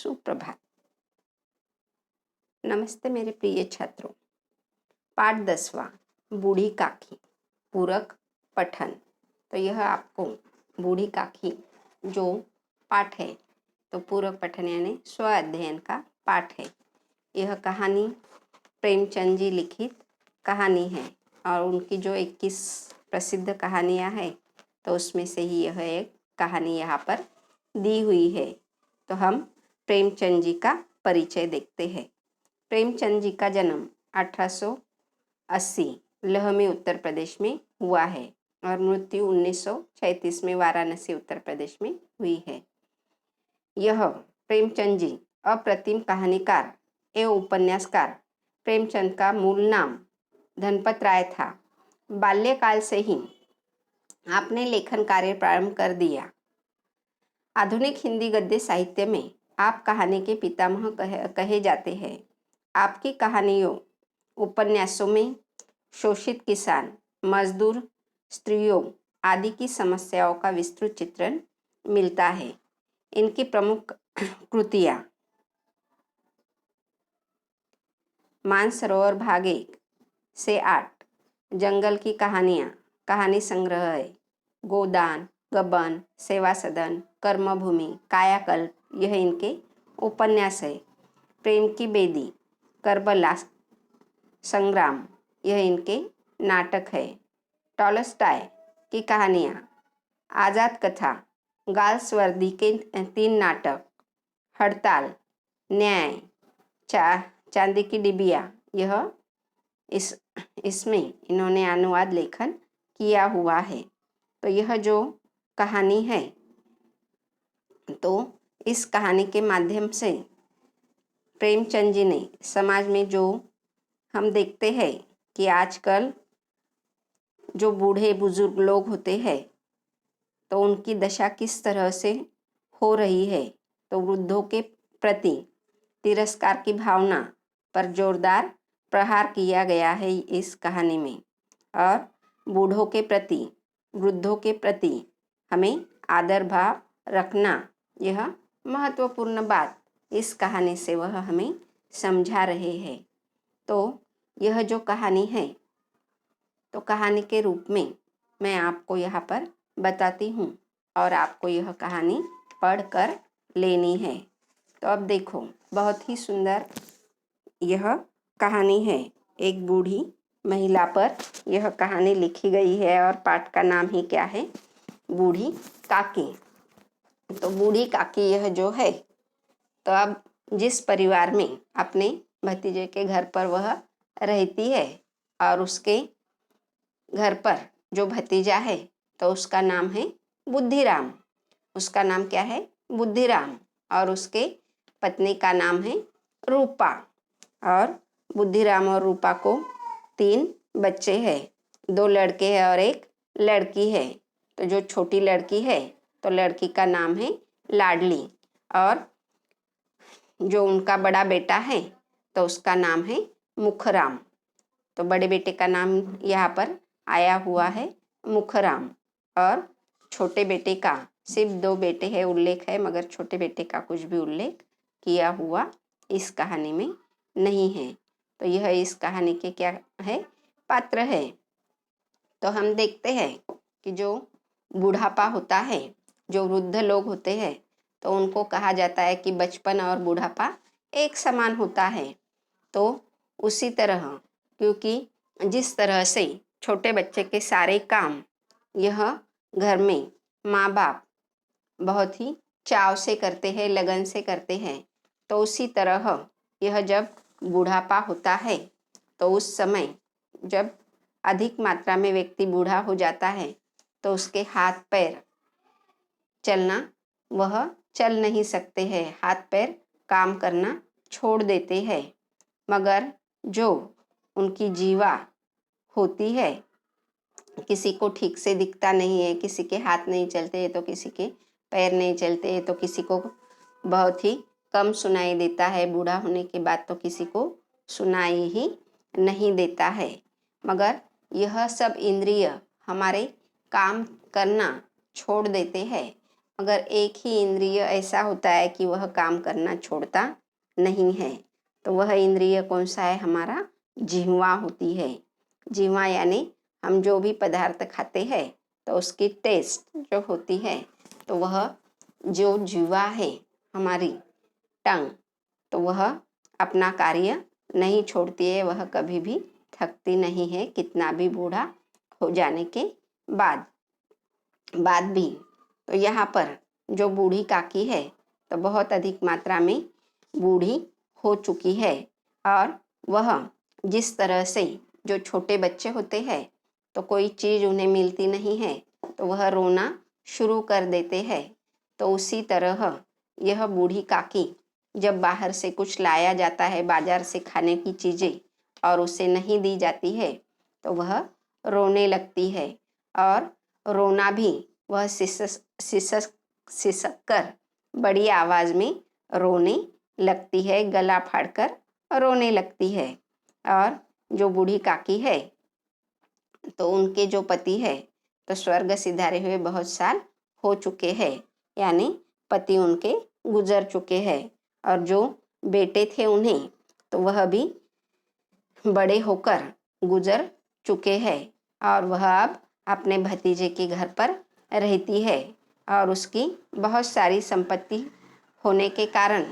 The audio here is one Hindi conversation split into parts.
सुप्रभात। नमस्ते मेरे प्रिय छात्रों। पाठ 10वां बूढ़ी काकी पूरक पठन। तो यह आपको बूढ़ी काकी जो पाठ है तो पूरक पठन यानी स्व अध्ययन का पाठ है। यह कहानी प्रेमचंद जी लिखित कहानी है और उनकी जो 21 प्रसिद्ध कहानियाँ हैं तो उसमें से ही यह एक कहानी यहाँ पर दी हुई है। तो हम प्रेमचंद जी का परिचय देखते हैं। प्रेमचंद जी का जन्म 1880 लहमी उत्तर प्रदेश में हुआ है और मृत्यु 1936 में वाराणसी उत्तर प्रदेश में हुई है। यह प्रेमचंद जी अप्रतिम कहानीकार एवं उपन्यासकार प्रेमचंद का मूल नाम धनपत राय था। बाल्यकाल से ही आपने लेखन कार्य प्रारंभ कर दिया। आधुनिक हिंदी गद्य साहित्य में आप कहानी के पितामह कहे जाते हैं। आपकी कहानियों उपन्यासों में शोषित किसान, मजदूर, स्त्रियों आदि की समस्याओं का विस्तृत चित्रण मिलता है। इनकी प्रमुख कृतियाँ मानसरोवर भाग 1 से 8, जंगल की कहानियाँ कहानी संग्रह है, गोदान, गबन, सेवा सदन, कर्मभूमि, कायाकल्प यह इनके उपन्यास है। प्रेम की बेदी, करबला संग्राम यह इनके नाटक है। टॉलस्टॉय की कहानियाँ, आज़ाद कथा, गाल्सवर्दी के 3 नाटक, हड़ताल, न्याय, चांदी की डिबिया यह इसमें इन्होंने अनुवाद लेखन किया हुआ है। तो यह जो कहानी है तो इस कहानी के माध्यम से प्रेमचंद जी ने समाज में जो हम देखते हैं कि आजकल जो बूढ़े बुजुर्ग लोग होते हैं तो उनकी दशा किस तरह से हो रही है, तो वृद्धों के प्रति तिरस्कार की भावना पर जोरदार प्रहार किया गया है इस कहानी में। और बूढ़ों के प्रति, वृद्धों के प्रति हमें आदर भाव रखना यह महत्वपूर्ण बात इस कहानी से वह हमें समझा रहे हैं। तो यह जो कहानी है तो कहानी के रूप में मैं आपको यहाँ पर बताती हूँ और आपको यह कहानी पढ़कर लेनी है। तो अब देखो, बहुत ही सुंदर यह कहानी है। एक बूढ़ी महिला पर यह कहानी लिखी गई है और पाठ का नाम ही क्या है, बूढ़ी काकी। तो बूढ़ी काकी यह जो है तो अब जिस परिवार में अपने भतीजे के घर पर वह रहती है और उसके घर पर जो भतीजा है तो उसका नाम है बुद्धिराम। उसका नाम क्या है, बुद्धिराम। और उसके पत्नी का नाम है रूपा। और बुद्धिराम और रूपा को 3 बच्चे हैं, 2 लड़के हैं और 1 लड़की है। तो जो छोटी लड़की है तो लड़की का नाम है लाडली और जो उनका बड़ा बेटा है तो उसका नाम है मुखराम। तो बड़े बेटे का नाम यहाँ पर आया हुआ है मुखराम और छोटे बेटे का सिर्फ 2 बेटे हैं उल्लेख है, मगर छोटे बेटे का कुछ भी उल्लेख किया हुआ इस कहानी में नहीं है। तो यह इस कहानी के क्या है, पात्र है। तो हम देखते हैं कि जो बुढ़ापा होता है, जो वृद्ध लोग होते हैं तो उनको कहा जाता है कि बचपन और बुढ़ापा एक समान होता है। तो उसी तरह क्योंकि जिस तरह से छोटे बच्चे के सारे काम यह घर में माँ बाप बहुत ही चाव से करते हैं, लगन से करते हैं, तो उसी तरह यह जब बुढ़ापा होता है तो उस समय जब अधिक मात्रा में व्यक्ति बूढ़ा हो जाता है तो उसके हाथ पैर चलना वह चल नहीं सकते हैं, हाथ पैर काम करना छोड़ देते हैं। मगर जो उनकी जीवा होती है, किसी को ठीक से दिखता नहीं है, किसी के हाथ नहीं चलते तो किसी के पैर नहीं चलते, तो किसी को बहुत ही कम सुनाई देता है, बूढ़ा होने के बाद तो किसी को सुनाई ही नहीं देता है। मगर यह सब इंद्रिय हमारे काम करना छोड़ देते हैं मगर एक ही इंद्रिय ऐसा होता है कि वह काम करना छोड़ता नहीं है। तो वह इंद्रिय कौन सा है? हमारा जिह्वा होती है। जिह्वा यानी हम जो भी पदार्थ खाते हैं तो उसकी टेस्ट जो होती है, तो वह जो जिह्वा है हमारी टंग, तो वह अपना कार्य नहीं छोड़ती है, वह कभी भी थकती नहीं है, कितना भी बूढ़ा हो जाने के बाद भी। तो यहाँ पर जो बूढ़ी काकी है तो बहुत अधिक मात्रा में बूढ़ी हो चुकी है, और वह जिस तरह से जो छोटे बच्चे होते हैं तो कोई चीज़ उन्हें मिलती नहीं है तो वह रोना शुरू कर देते हैं, तो उसी तरह यह बूढ़ी काकी जब बाहर से कुछ लाया जाता है, बाजार से खाने की चीज़ें, और उसे नहीं दी जाती है तो वह रोने लगती है, और रोना भी वह सिसक कर बड़ी आवाज़ में रोने लगती है, गला फाड़कर रोने लगती है। और जो बूढ़ी काकी है तो उनके जो पति है तो स्वर्ग सिधारे हुए बहुत साल हो चुके हैं, यानी पति उनके गुजर चुके हैं, और जो बेटे थे उन्हें तो वह भी बड़े होकर गुजर चुके हैं, और वह अब अपने भतीजे के घर पर रहती है, और उसकी बहुत सारी संपत्ति होने के कारण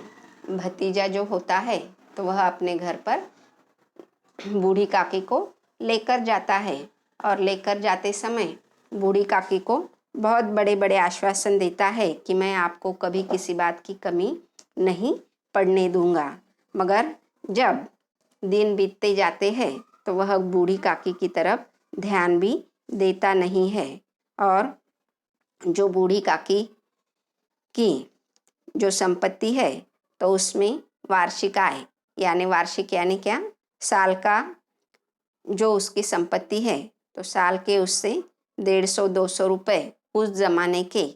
भतीजा जो होता है तो वह अपने घर पर बूढ़ी काकी को लेकर जाता है, और लेकर जाते समय बूढ़ी काकी को बहुत बड़े बड़े आश्वासन देता है कि मैं आपको कभी किसी बात की कमी नहीं पड़ने दूंगा। मगर जब दिन बीतते जाते हैं तो वह बूढ़ी काकी की तरफ ध्यान भी देता नहीं है, और जो बूढ़ी काकी की जो संपत्ति है तो उसमें वार्षिक आय, यानी वार्षिक यानी क्या, साल का जो उसकी संपत्ति है तो साल के उससे 150-200 रुपये उस ज़माने के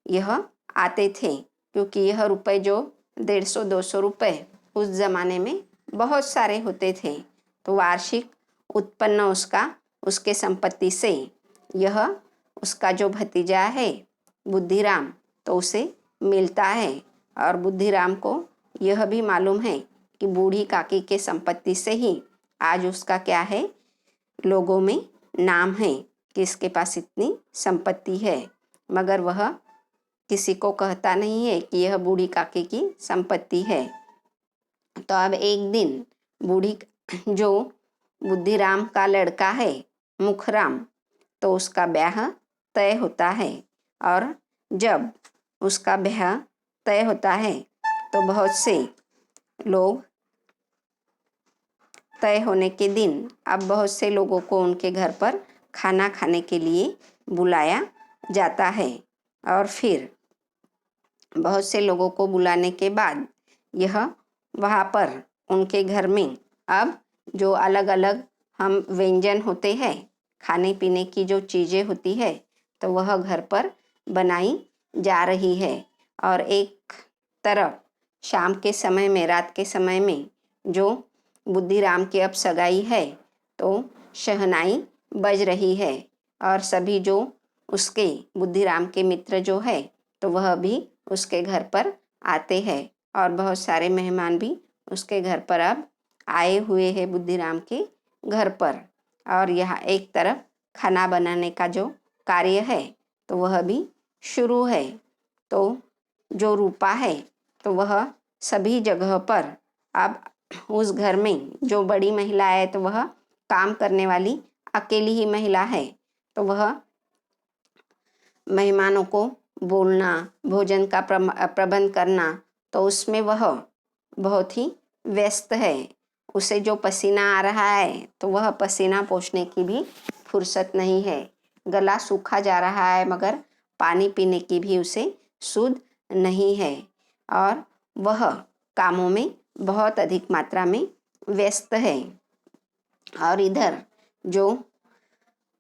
यह आते थे, क्योंकि यह रुपए जो 150-200 रुपये उस ज़माने में बहुत सारे होते थे, तो वार्षिक उत्पन्न उसका उसके संपत्ति से यह उसका जो भतीजा है बुद्धिराम तो उसे मिलता है, और बुद्धिराम को यह भी मालूम है कि बूढ़ी काकी के संपत्ति से ही आज उसका क्या है, लोगों में नाम है कि इसके पास इतनी संपत्ति है, मगर वह किसी को कहता नहीं है कि यह बूढ़ी काकी की संपत्ति है। तो अब एक दिन बूढ़ी जो बुद्धिराम का लड़का है मुखराम, तो उसका ब्याह तय होता है, और जब उसका ब्याह तय होता है तो बहुत से लोग तय होने के दिन अब बहुत से लोगों को उनके घर पर खाना खाने के लिए बुलाया जाता है, और फिर बहुत से लोगों को बुलाने के बाद यह वहाँ पर उनके घर में अब जो अलग अलग हम व्यंजन होते हैं, खाने पीने की जो चीज़ें होती है तो वह घर पर बनाई जा रही है, और एक तरफ शाम के समय में, रात के समय में जो बुद्धिराम की अब सगाई है तो शहनाई बज रही है, और सभी जो उसके बुद्धिराम के मित्र जो है तो वह भी उसके घर पर आते हैं, और बहुत सारे मेहमान भी उसके घर पर अब आए हुए हैं बुद्धिराम के घर पर। और यहाँ एक तरफ खाना बनाने का जो कार्य है तो वह भी शुरू है। तो जो रूपा है तो वह सभी जगह पर अब उस घर में जो बड़ी महिला है तो वह काम करने वाली अकेली ही महिला है, तो वह मेहमानों को बोलना, भोजन का प्रबंध करना, तो उसमें वह बहुत ही व्यस्त है। उसे जो पसीना आ रहा है तो वह पसीना पोंछने की भी फुर्सत नहीं है, गला सूखा जा रहा है मगर पानी पीने की भी उसे सुध नहीं है, और वह कामों में बहुत अधिक मात्रा में व्यस्त है। और इधर जो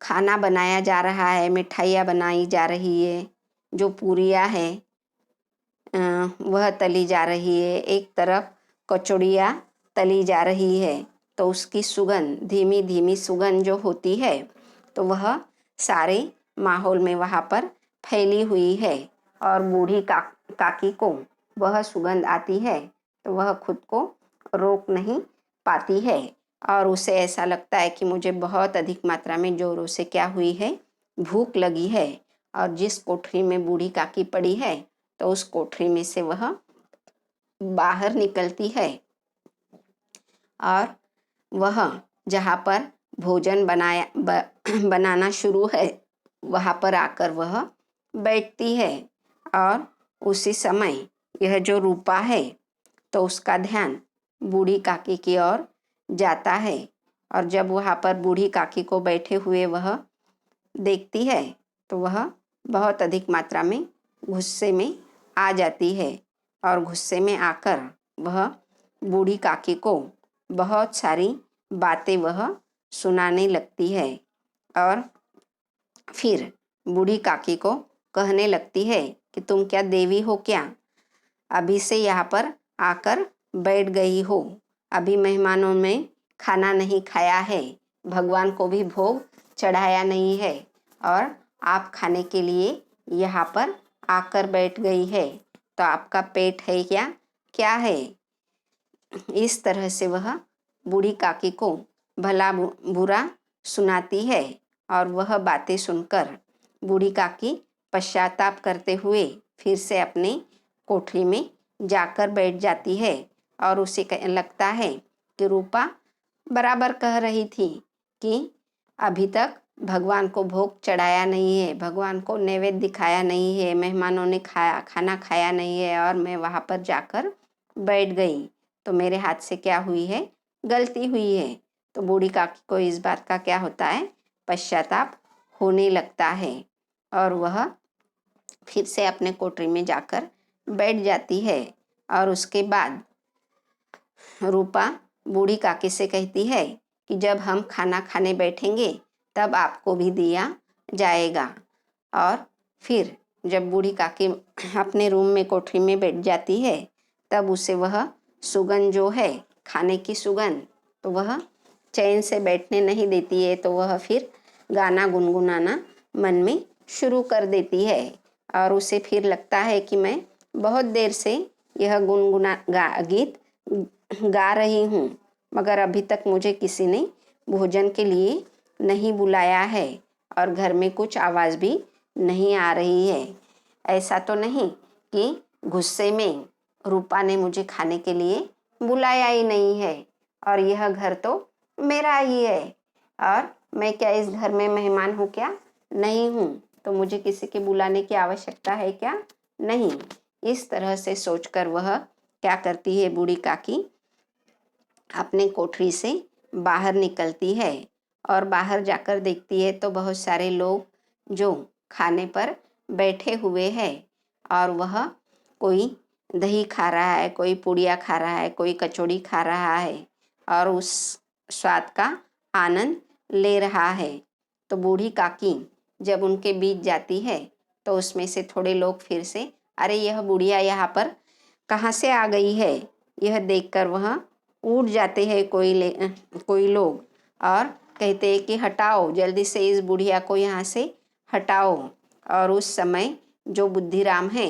खाना बनाया जा रहा है, मिठाइयाँ बनाई जा रही है, जो पूरियाँ है वह तली जा रही है, एक तरफ कचौड़ियाँ तली जा रही है, तो उसकी सुगंध, धीमी धीमी सुगंध जो होती है तो वह सारे माहौल में वहाँ पर फैली हुई है, और बूढ़ी काकी को वह सुगंध आती है तो वह खुद को रोक नहीं पाती है और उसे ऐसा लगता है कि मुझे बहुत अधिक मात्रा में जोरों से क्या हुई है, भूख लगी है। और जिस कोठरी में बूढ़ी काकी पड़ी है तो उस कोठरी में से वह बाहर निकलती है और वह जहाँ पर भोजन बनाना शुरू है वहाँ पर आकर वह बैठती है। और उसी समय यह जो रूपा है तो उसका ध्यान बूढ़ी काकी की ओर जाता है और जब वहाँ पर बूढ़ी काकी को बैठे हुए वह देखती है तो वह बहुत अधिक मात्रा में गुस्से में आ जाती है और गुस्से में आकर वह बूढ़ी काकी को बहुत सारी बातें वह सुनाने लगती है और फिर बूढ़ी काकी को कहने लगती है कि तुम क्या देवी हो क्या? अभी से यहाँ पर आकर बैठ गई हो, अभी मेहमानों में खाना नहीं खाया है, भगवान को भी भोग चढ़ाया नहीं है और आप खाने के लिए यहाँ पर आकर बैठ गई है, तो आपका पेट है क्या, क्या है? इस तरह से वह बूढ़ी काकी को भला बुरा सुनाती है और वह बातें सुनकर बूढ़ी काकी पश्चाताप करते हुए फिर से अपने कोठरी में जाकर बैठ जाती है और उसे लगता है कि रूपा बराबर कह रही थी कि अभी तक भगवान को भोग चढ़ाया नहीं है, भगवान को नैवेद्य दिखाया नहीं है, मेहमानों ने खाना खाया नहीं है और मैं वहाँ पर जाकर बैठ गई, तो मेरे हाथ से क्या हुई है, गलती हुई है। तो बूढ़ी काकी को इस बात का क्या होता है, पश्चाताप होने लगता है और वह फिर से अपने कोठरी में जाकर बैठ जाती है। और उसके बाद रूपा बूढ़ी काकी से कहती है कि जब हम खाना खाने बैठेंगे तब आपको भी दिया जाएगा। और फिर जब बूढ़ी काकी अपने रूम में कोठरी में बैठ जाती है तब उसे वह सुगंध जो है, खाने की सुगंध, तो वह चैन से बैठने नहीं देती है, तो वह फिर गाना गुनगुनाना मन में शुरू कर देती है और उसे फिर लगता है कि मैं बहुत देर से यह गीत गा रही हूँ मगर अभी तक मुझे किसी ने भोजन के लिए नहीं बुलाया है और घर में कुछ आवाज़ भी नहीं आ रही है। ऐसा तो नहीं कि गुस्से में रूपा ने मुझे खाने के लिए बुलाया ही नहीं है और यह घर तो मेरा ही है और मैं क्या इस घर में मेहमान हूँ क्या? नहीं हूँ, तो मुझे किसी के बुलाने की आवश्यकता है क्या? नहीं। इस तरह से सोचकर वह क्या करती है, बूढ़ी काकी अपने कोठरी से बाहर निकलती है और बाहर जाकर देखती है तो बहुत सारे लोग जो खाने पर बैठे हुए हैं और वह कोई दही खा रहा है, कोई पूड़ियाँ खा रहा है, कोई कचौड़ी खा रहा है और उस स्वाद का आनंद ले रहा है। तो बूढ़ी काकी जब उनके बीच जाती है तो उसमें से थोड़े लोग फिर से, अरे यह बुढ़िया यहाँ पर कहाँ से आ गई है, यह देखकर वह उठ जाते हैं कोई लोग और कहते हैं कि हटाओ, जल्दी से इस बुढ़िया को यहाँ से हटाओ। और उस समय जो बुद्धिराम है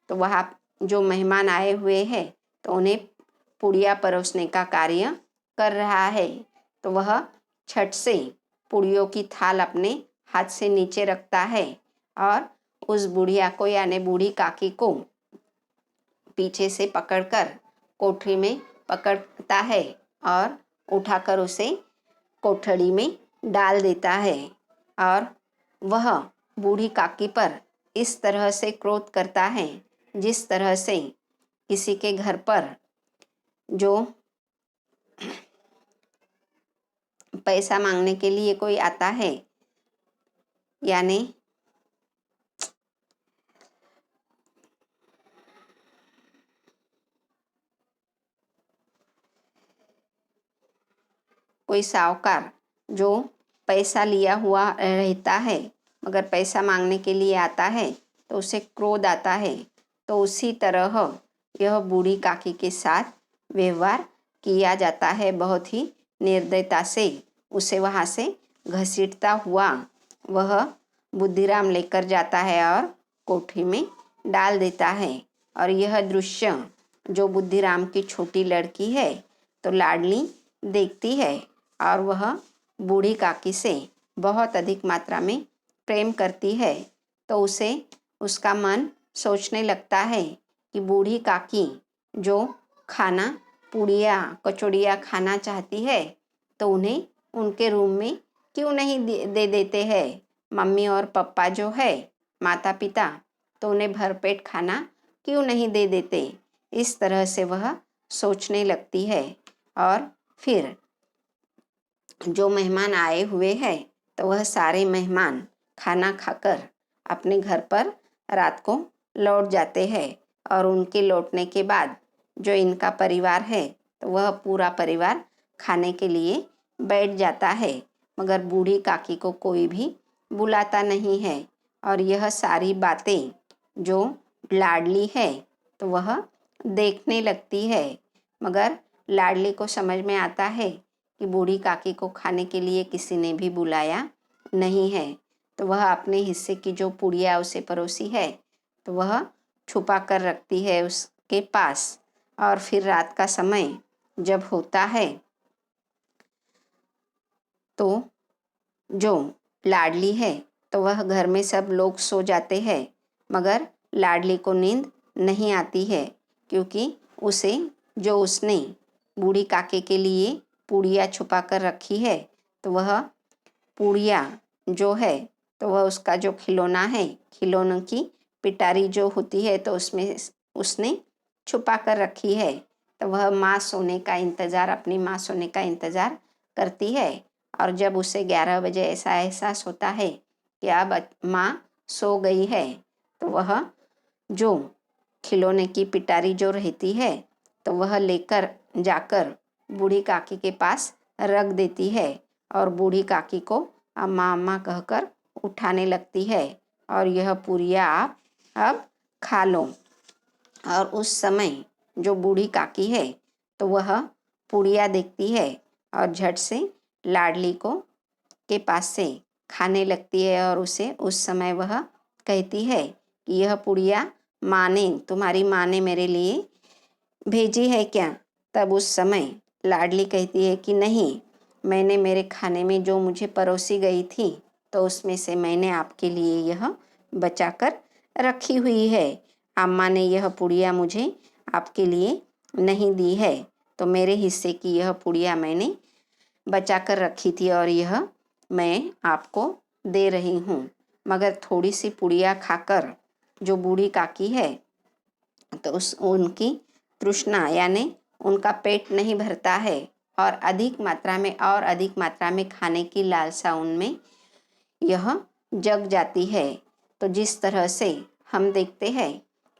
तो वह जो मेहमान आए हुए हैं तो उन्हें पुड़िया परोसने का कार्य कर रहा है, तो वह छट से पुड़ियों की थाल अपने हाथ से नीचे रखता है और उस बुढ़िया को यानी बूढ़ी काकी को पीछे से पकड़कर कोठरी में पकड़ता है और उठाकर उसे कोठरी में डाल देता है और वह बूढ़ी काकी पर इस तरह से क्रोध करता है जिस तरह से किसी के घर पर जो पैसा मांगने के लिए कोई आता है, यानी कोई साहूकार जो पैसा लिया हुआ रहता है मगर पैसा मांगने के लिए आता है तो उसे क्रोध आता है, तो उसी तरह यह बूढ़ी काकी के साथ व्यवहार किया जाता है। बहुत ही निर्दयता से उसे वहाँ से घसीटता हुआ वह बुद्धिराम लेकर जाता है और कोठरी में डाल देता है। और यह दृश्य जो बुद्धिराम की छोटी लड़की है तो लाडली देखती है और वह बूढ़ी काकी से बहुत अधिक मात्रा में प्रेम करती है। तो उसे उसका मन सोचने लगता है कि बूढ़ी काकी जो खाना पूड़िया कचौड़ियाँ खाना चाहती है तो उन्हें उनके रूम में क्यों नहीं दे देते हैं। मम्मी और पापा जो है माता पिता तो उन्हें भरपेट खाना क्यों नहीं दे देते। इस तरह से वह सोचने लगती है। और फिर जो मेहमान आए हुए हैं तो वह सारे मेहमान खाना खाकर अपने घर पर रात को लौट जाते हैं। और उनके लौटने के बाद जो इनका परिवार है तो वह पूरा परिवार खाने के लिए बैठ जाता है, मगर बूढ़ी काकी को कोई भी बुलाता नहीं है। और यह सारी बातें जो लाडली है तो वह देखने लगती है, मगर लाडली को समझ में आता है कि बूढ़ी काकी को खाने के लिए किसी ने भी बुलाया नहीं है। तो वह अपने हिस्से की जो पुड़िया उसे परोसी है तो वह छुपा कर रखती है उसके पास। और फिर रात का समय जब होता है तो जो लाडली है तो वह घर में सब लोग सो जाते हैं, मगर लाडली को नींद नहीं आती है, क्योंकि उसे जो उसने बूढ़ी काके के लिए पूड़िया छुपा कर रखी है तो वह पूड़िया जो है तो वह उसका जो खिलौना है, खिलौनों की पिटारी जो होती है तो उसमें उसने छुपा कर रखी है। तो वह अपनी माँ सोने का इंतज़ार करती है। और जब उसे 11 बजे ऐसा एहसास होता है कि अब माँ सो गई है तो वह जो खिलौने की पिटारी जो रहती है तो वह लेकर जाकर बूढ़ी काकी के पास रख देती है। और बूढ़ी काकी को अम्मा अम्मा कहकर उठाने लगती है और यह पूरिया आप अब खा लो। और उस समय जो बूढ़ी काकी है तो वह पूड़िया देखती है और झट से लाडली को के पास से खाने लगती है। और उसे उस समय वह कहती है कि यह पूड़िया तुम्हारी माँ ने मेरे लिए भेजी है क्या। तब उस समय लाडली कहती है कि नहीं, मैंने मेरे खाने में जो मुझे परोसी गई थी तो उसमें से मैंने आपके लिए यह बचा कर रखी हुई है। अम्मा ने यह पुड़िया मुझे आपके लिए नहीं दी है, तो मेरे हिस्से की यह पुड़िया मैंने बचा कर रखी थी और यह मैं आपको दे रही हूँ। मगर थोड़ी सी पुड़िया खाकर जो बूढ़ी काकी है तो उनकी तृष्णा यानी उनका पेट नहीं भरता है और अधिक मात्रा में खाने की लालसा उनमें यह जग जाती है। तो जिस तरह से हम देखते हैं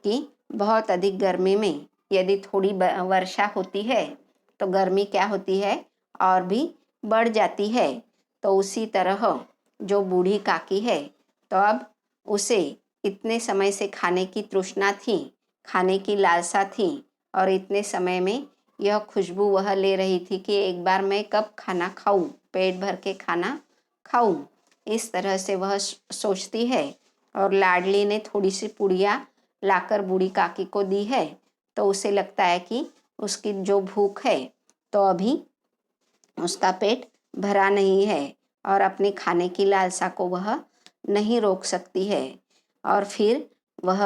कि बहुत अधिक गर्मी में यदि थोड़ी वर्षा होती है तो गर्मी क्या होती है और भी बढ़ जाती है। तो उसी तरह जो बूढ़ी काकी है तो अब उसे इतने समय से खाने की तृष्णा थी, खाने की लालसा थी और इतने समय में यह खुशबू वह ले रही थी कि एक बार मैं कब खाना खाऊं, पेट भर के खाना खाऊं। इस तरह से वह सोचती है। और लाडली ने थोड़ी सी पुड़िया लाकर बूढ़ी काकी को दी है तो उसे लगता है कि उसकी जो भूख है तो अभी उसका पेट भरा नहीं है और अपने खाने की लालसा को वह नहीं रोक सकती है। और फिर वह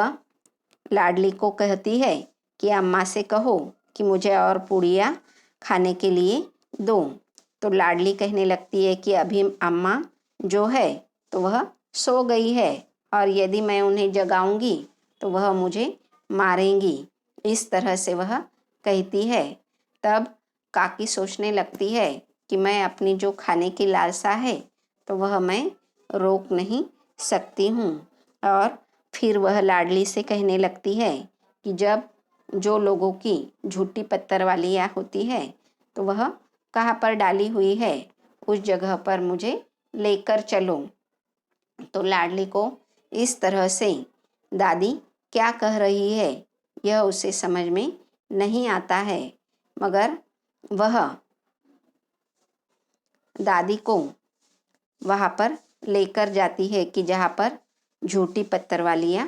लाडली को कहती है कि अम्मा से कहो कि मुझे और पूड़िया खाने के लिए दो। तो लाडली कहने लगती है कि अभी अम्मा जो है तो वह सो गई है और यदि मैं उन्हें जगाऊंगी तो वह मुझे मारेंगी। इस तरह से वह कहती है। तब काकी सोचने लगती है कि मैं अपनी जो खाने की लालसा है तो वह मैं रोक नहीं सकती हूँ। और फिर वह लाडली से कहने लगती है कि जब जो लोगों की झूठी पत्थरवालियाँ होती है तो वह कहाँ पर डाली हुई है उस जगह पर मुझे लेकर चलो। तो लाडली को इस तरह से दादी क्या कह रही है यह उसे समझ में नहीं आता है, मगर वह दादी को वहाँ पर लेकर जाती है कि जहाँ पर झूठी पत्थरवालियाँ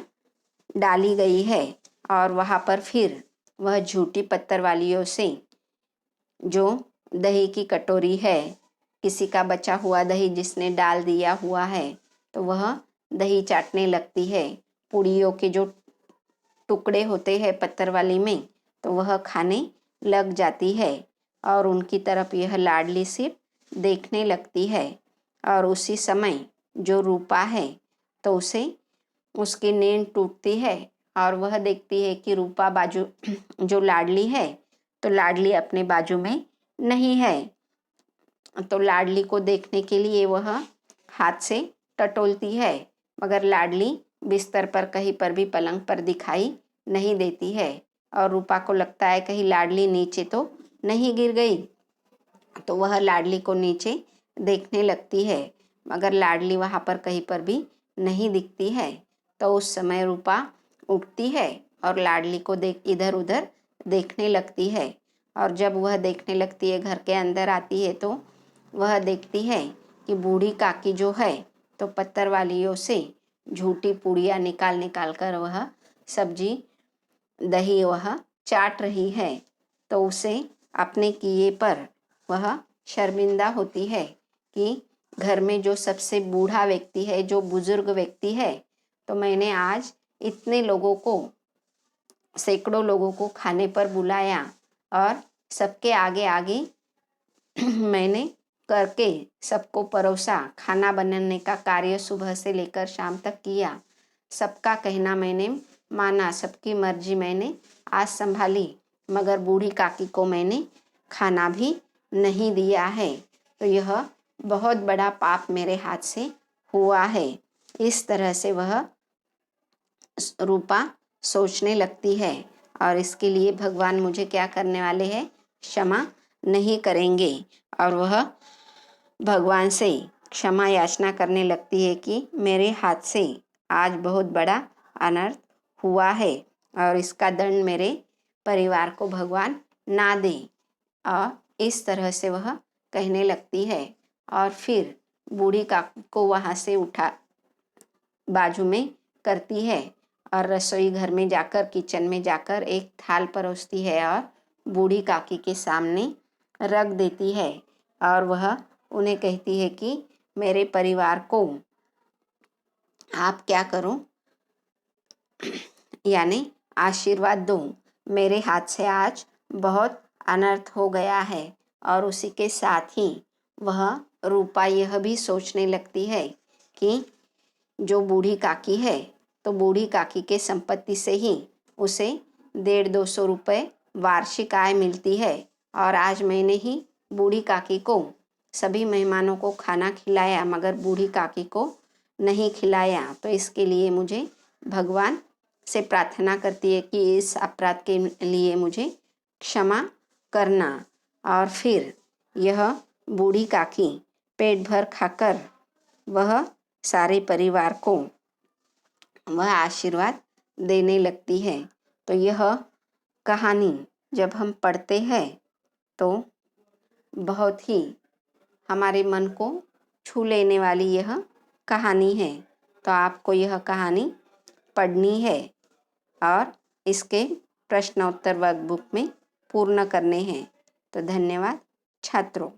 डाली गई है और वहाँ पर फिर वह झूठी पत्तरवालियों से जो दही की कटोरी है, किसी का बचा हुआ दही जिसने डाल दिया हुआ है, तो वह दही चाटने लगती है। पूड़ियों के जो टुकड़े होते हैं पत्तरवाली में, तो वह खाने लग जाती है और उनकी तरफ यह लाडली सिर्फ देखने लगती है। और उसी समय जो रूपा है तो उसे उसकी नींद टूटती है और वह देखती है कि रूपा बाजू जो लाडली है तो लाडली अपने बाजू में नहीं है। तो लाडली को देखने के लिए वह हाथ से टटोलती है, मगर लाडली बिस्तर पर कहीं पर भी पलंग पर दिखाई नहीं देती है और रूपा को लगता है कहीं लाडली नीचे तो नहीं गिर गई। तो वह लाडली को नीचे देखने लगती है, मगर लाडली वहाँ पर कहीं पर भी नहीं दिखती है। तो उस समय रूपा उठती है और लाडली को इधर उधर देखने लगती है। और जब वह देखने लगती है, घर के अंदर आती है, तो वह देखती है कि बूढ़ी काकी जो है तो पत्थर वालियों से झूठी पूड़ियाँ निकाल निकाल कर वह सब्जी दही वह चाट रही है। तो उसे अपने किए पर वह शर्मिंदा होती है कि घर में जो सबसे बूढ़ा व्यक्ति है, जो बुजुर्ग व्यक्ति है, तो मैंने आज इतने लोगों को, सैकड़ों लोगों को खाने पर बुलाया और सबके आगे आगे मैंने करके सबको परोसा। खाना बनाने का कार्य सुबह से लेकर शाम तक किया। सबका कहना मैंने माना, सबकी मर्जी मैंने आज संभाली, मगर बूढ़ी काकी को मैंने खाना भी नहीं दिया है। तो यह बहुत बड़ा पाप मेरे हाथ से हुआ है। इस तरह से वह रूपा सोचने लगती है और इसके लिए भगवान मुझे क्या करने वाले हैं, क्षमा नहीं करेंगे। और वह भगवान से क्षमा याचना करने लगती है कि मेरे हाथ से आज बहुत बड़ा अनर्थ हुआ है और इसका दंड मेरे परिवार को भगवान ना दे। और इस तरह से वह कहने लगती है और फिर बूढ़ी काकी को वहाँ से उठा बाजू में करती है और रसोई घर में जाकर, किचन में जाकर एक थाल परोसती है और बूढ़ी काकी के सामने रख देती है। और वह उन्हें कहती है कि मेरे परिवार को आप क्या करो, यानी आशीर्वाद दो। मेरे हाथ से आज बहुत अनर्थ हो गया है। और उसी के साथ ही वह रूपा यह भी सोचने लगती है कि जो बूढ़ी काकी है, तो बूढ़ी काकी के संपत्ति से ही उसे 150-200 रुपये वार्षिक आय मिलती है और आज मैंने ही बूढ़ी काकी को, सभी मेहमानों को खाना खिलाया, मगर बूढ़ी काकी को नहीं खिलाया। तो इसके लिए मुझे भगवान से प्रार्थना करती है कि इस अपराध के लिए मुझे क्षमा करना। और फिर यह बूढ़ी काकी पेट भर खाकर वह सारे परिवार को वह आशीर्वाद देने लगती है। तो यह कहानी जब हम पढ़ते हैं तो बहुत ही हमारे मन को छू लेने वाली यह कहानी है। तो आपको यह कहानी पढ़नी है और इसके प्रश्नोत्तर वर्कबुक में पूर्ण करने हैं। तो धन्यवाद छात्रों।